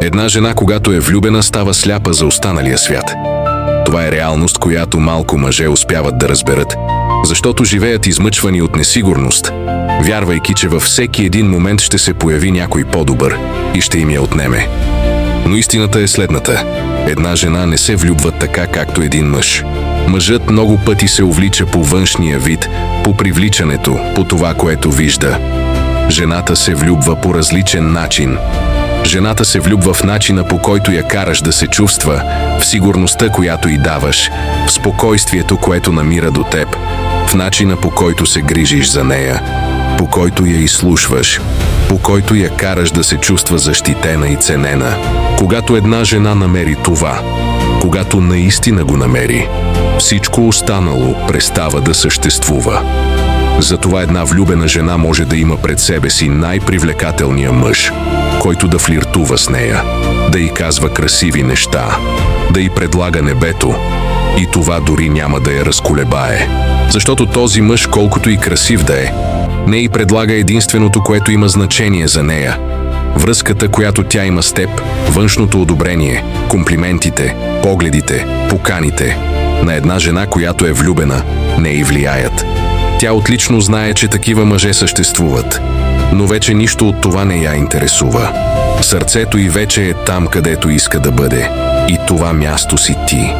Една жена, когато е влюбена, става сляпа за останалия свят. Това е реалност, която малко мъже успяват да разберат, защото живеят измъчвани от несигурност, вярвайки, че във всеки един момент ще се появи някой по-добър и ще им я отнеме. Но истината е следната. Една жена не се влюбва така, както един мъж. Мъжът много пъти се увлича по външния вид, по привличането, по това, което вижда. Жената се влюбва по различен начин. Жената се влюбва в начина, по който я караш да се чувства, в сигурността, която й даваш, в спокойствието, което намира до теб, в начина, по който се грижиш за нея, по който я изслушваш, по който я караш да се чувства защитена и ценена. Когато една жена намери това, когато наистина го намери, всичко останало престава да съществува. Затова една влюбена жена може да има пред себе си най-привлекателния мъж, който да флиртува с нея, да й казва красиви неща, да й предлага небето, и това дори няма да я разколебае. Защото този мъж, колкото и красив да е, не й предлага единственото, което има значение за нея – връзката, която тя има с теб, външното одобрение, комплиментите, погледите, поканите. На една жена, която е влюбена, не й влияят. Тя отлично знае, че такива мъже съществуват, но вече нищо от това не я интересува. Сърцето й вече е там, където иска да бъде, и това място си ти.